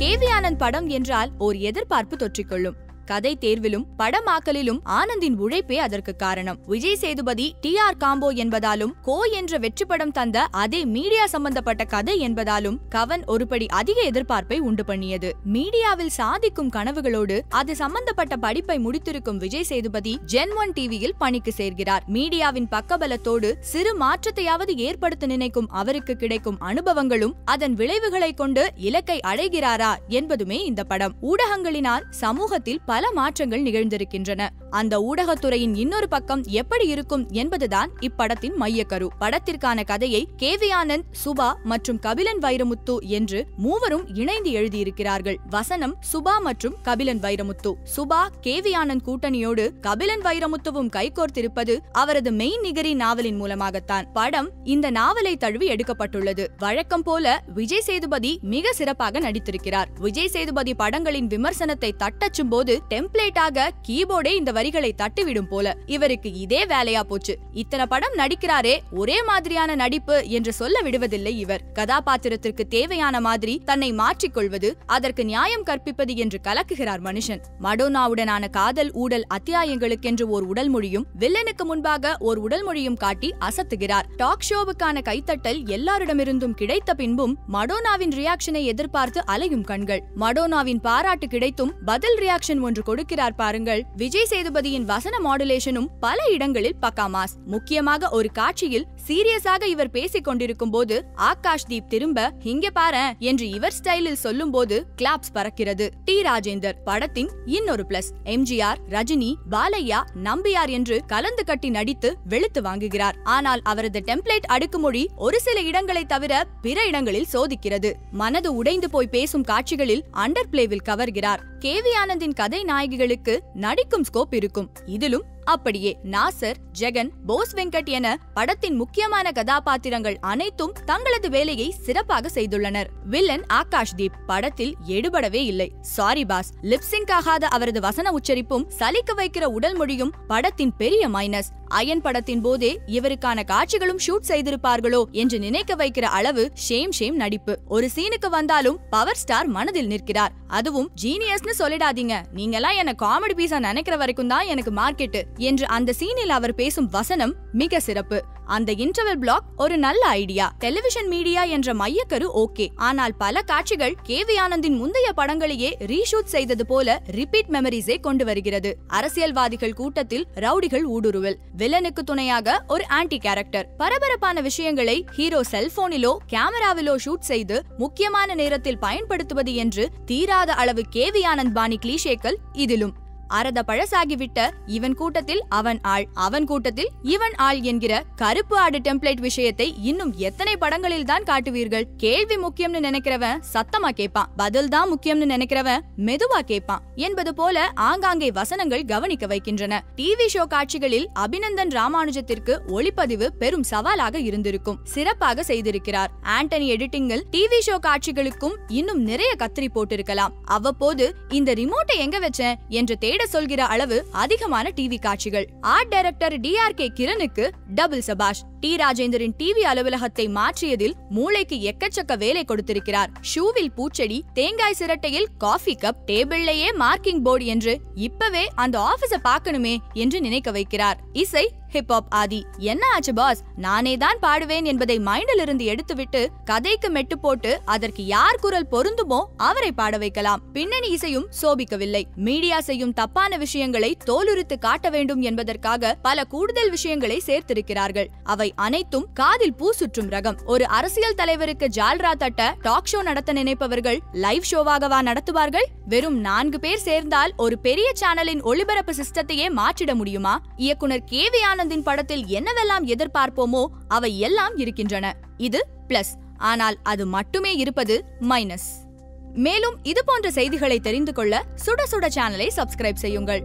KV Anand படம் என்றால் ஒரு எதிர்பார்ப்பு தொற்றிக்கொள்ளும். கதை தேர்விலும் படமாக்கலிலும் ஆனந்தின் உழைப்பே அதற்கு காரணம். விஜய் சேதுபதி TR காம்போ என்பதாலும் கோ என்ற வெற்றி படம் தந்த அதே மீடியா சம்பந்தப்பட்ட கதை என்பதாலும் கவன் ஒருபடி அதிக எதிர்பார்ப்பை உண்டு பண்ணியது. மீடியாவில் சாதிக்கும் கனவுகளோடு அது சம்பந்தப்பட்ட படிப்பை முடித்திருக்கும் விஜய் சேதுபதி Gen1 டிவியில் பணிக்கு சேர்கிறார். மீடியாவின் பக்கபலத்தோடு சிறு மாற்றத்தையாவது ஏற்படுத்த நினைக்கும் அவருக்கு கிடைக்கும் அனுபவங்களும் அதன் விளைவுகளை கொண்டு இலக்கை அடைகிறாரா என்பதுமே இந்த படம். ஊடகங்களினால் சமூகத்தில் பல மாற்றங்கள் நிகழ்ந்திருக்கின்றன. அந்த ஊடகத்துறையின் இன்னொரு பக்கம் எப்படி இருக்கும் என்பதுதான் இப்படத்தின் மையக்கரு. படத்திற்கான கதையை கேவி ஆனந்த், சுபா மற்றும் கபிலன் வைரமுத்து என்று மூவரும் இணைந்து எழுதியிருக்கிறார்கள். வசனம் சுபா மற்றும் கபிலன் வைரமுத்து. சுபா கேவி ஆனந்த் கூட்டணியோடு கபிலன் வைரமுத்துவும் கைகோர்த்திருப்பது அவரது மெயின் நிகரி நாவலின் மூலமாகத்தான். படம் இந்த நாவலை தழுவி எடுக்கப்பட்டுள்ளது. வழக்கம் போல விஜய் சேதுபதி மிக சிறப்பாக நடித்திருக்கிறார். விஜய் சேதுபதி படங்களின் விமர்சனத்தை தட்டச்சும் போது டெம்ப்ளேட்டாக கீபோர்டே இந்த வரிகளை தட்டிவிடும் போல. இவருக்கு இதே வேலையா போச்சு. இத்தனை படம் நடிக்கிறாரே, ஒரே மாதிரியான நடிப்பு என்று சொல்ல விடுவதில்லை இவர். கதாபாத்திரத்திற்கு தேவையான மாதிரி தன்னை மாற்றிக்கொள்வது, அதற்கு நியாயம் கற்பிப்பது என்று கலக்குகிறார் மனுஷன். மடோனாவுடனான காதல் ஊடல் அத்தியாயங்களுக்கென்று ஒரு உடல் மொழியும் வில்லனுக்கு முன்பாக ஒரு உடல் மொழியும் காட்டி அசத்துகிறார். டாக் ஷோவுக்கான கைத்தட்டல் எல்லாரிடமிருந்தும் கிடைத்த பின்பும் மடோனாவின் ரியாக்ஷனை எதிர்பார்த்து அலையும் கண்கள். மடோனாவின் பாராட்டு கிடைத்தும் பதில் ரியாக்ஷன் ஒன்று கொடுக்கிறார் பாருங்கள். விஜய் சேதுபதியின் வசன மாடுலேஷனும் பல இடங்களில் பக்கா மாஸ். முக்கியமாக ஒரு காட்சியில் சீரியஸாக இவர் பேசிக் கொண்டிருக்கும் போது ஆகாஷ் தீப் திரும்ப இங்க பாரு என்று இவர் ஸ்டைலில் சொல்லும் போது கிளாப்ஸ் பறக்கிறது. டி ராஜேந்தர் படத்தின் இன்னொரு பிளஸ். எம்ஜிஆர், ரஜினி, பாலையா, நம்பியார் என்று கலந்து கட்டி நடித்து வெளுத்து வாங்குகிறார். ஆனால் அவரது டெம்ப்ளேட் அடுக்குமொழி ஒரு சில இடங்களை தவிர பிற இடங்களில் சோதிக்கிறது. மனது உடைந்து போய் பேசும் காட்சிகளில் அண்டர் பிளேவில் கவர்கிறார். கேவி ஆனந்தின் கதை நாயகிகளுக்கு நடிக்கும் ஸ்கோப் இருக்கும். இதிலும் அப்படியே நாசர், ஜெகன், போஸ் வெங்கட் என படத்தின் முக்கியமான கதாபாத்திரங்கள் அனைத்தும் தங்களது வேலையை சிறப்பாக செய்துள்ளனர். வில்லன் ஆகாஷ் தீப் படத்தில் எடுபடவே இல்லை. Sorry boss. லிப்சிங்க் ஆகாத அவரது வசன உச்சரிப்பும் சலிக்க வைக்கிற உடல் மொழியும் படத்தின் பெரிய மைனஸ். அயன் படத்தின் போதே இவருக்கான காட்சிகளும் ஷூட் செய்திருப்பார்களோ என்று நினைக்க வைக்கிற அளவு ஷேம் நடிப்பு. ஒரு சீனுக்கு வந்தாலும் பவர் ஸ்டார் மனதில் நிற்கிறார். அதுவும் ஜீனியஸ்னு சொல்லிடாதீங்க, நீங்கெல்லாம் என்ன காமெடி பீஸா நினைக்கிற வரைக்கும் தான் எனக்கு மார்க்கெட் என்று அந்த சீனில் அவர் பேசும் வசனம் மிக சிறப்பு. அந்த இன்டர்வல் பிளாக் ஒரு நல்ல ஐடியா. டெலிவிஷன் மீடியா என்ற மையக்கரு ஓகே. ஆனால் பல காட்சிகள் கேவி ஆனந்தின் முந்தைய படங்களையே ரீஷூட் செய்தது போல ரிப்பீட் மெமரிஸே கொண்டு வருகிறது. அரசியல்வாதிகள் கூட்டத்தில் ரவுடிகள் ஊடுருவல், வில்லனுக்கு துணையாக ஒரு ஆன்டி கேரக்டர், பரபரப்பான விஷயங்களை ஹீரோ செல்போனிலோ கேமராவிலோ ஷூட் செய்து முக்கியமான நேரத்தில் பயன்படுத்துவது என்று தீராத அளவு கேவி ஆனந்த் பாணி கிளீஷேக்கள் இதிலும். அரத பழசாகிவிட்ட இவன் கூட்டத்தில் அவன் ஆள், அவன் கூட்டத்தில் இவன் ஆள் என்கிற கருப்பு ஆடு டெம்ப்ளேட் விஷயத்தை இன்னும் எத்தனை படங்களில் தான் காட்டுவீர்கள்? கேள்வி முக்கியம்னு நினைக்கிறவன் சத்தமா கேட்பான், பதில் தான் முக்கியம்னு நினைக்கிறவன் மெதுவா கேட்பான் என்பது போல ஆங்காங்கே வசனங்கள் கவனிக்க வைக்கின்றன. டிவி ஷோ காட்சிகளில் அபிநந்தன் ராமானுஜத்திற்கு ஒளிப்பதிவு பெரும் சவாலாக இருந்திருக்கும். சிறப்பாக செய்திருக்கிறார். ஆண்டனி எடிட்டிங்கில் டிவி ஷோ காட்சிகளுக்கும் இன்னும் நிறைய கத்திரி போட்டிருக்கலாம். அவ்வப்போது இந்த ரிமோட்டை எங்க வச்சேன் என்று தேட சொல்கிற அளவு அதிகமான டிவி காட்சிகள். ஆர்ட் டைரக்டர் DRK கிரணுக்கு டபுள் சபாஷ். டி ராஜேந்தரின் டிவி அலுவலகத்தை மாற்றியதில் மூளைக்கு எக்கச்சக்க வேலை கொடுத்திருக்கிறார். ஷூவில் பூச்செடி, தேங்காய் சிரட்டையில் காஃபி கப், டேபிள்லயே மார்க்கிங் போர்டு என்று இப்பவே அந்த ஆபீஸ பார்க்கணுமே என்று நினைக்க வைக்கிறார். இசை ஹிப்ஹாப் ஆதி. என்ன ஆச்சு பாஸ், நானே தான் பாடுவேன் என்பதை மைண்டில் இருந்து எடுத்துவிட்டு கதைக்கு மெட்டு போட்டு அதற்கு யார் குரல் பொருந்துமோ அவரை பாட வைக்கலாம். பின்னணி இசையும் சோபிக்கவில்லை. மீடியா செய்யும் தப்பான விஷயங்களை தோலுரித்து காட்ட வேண்டும் என்பதற்காக பல கூடுதல் விஷயங்களை சேர்த்திருக்கிறார்கள். அவை அனைத்தும் காதில் பூ சுற்றும் ரகம். ஒரு அரசியல் தலைவருக்கு ஜால்ரா தட்ட டாக் ஷோ நடத்த நினைப்பவர்கள் லைவ் ஷோவாகவா நடத்துவார்கள்? வெறும் 4 பேர் சேர்ந்தால் ஒரு பெரிய சேனலின் ஒளிபரப்பு சிஸ்டத்தையே மாற்றிட முடியுமா? இயக்குனர் கேவி ஆனந்தின் படத்தில் என்னவெல்லாம் எதிர்பார்ப்போமோ அவை எல்லாம் இருக்கின்றன. இது பிளஸ். ஆனால் அது மட்டுமே இருப்பது மைனஸ். மேலும் இது போன்ற செய்திகளை தெரிந்து கொள்ள சுட சுட சேனலை சப்ஸ்கிரைப் செய்யுங்கள்.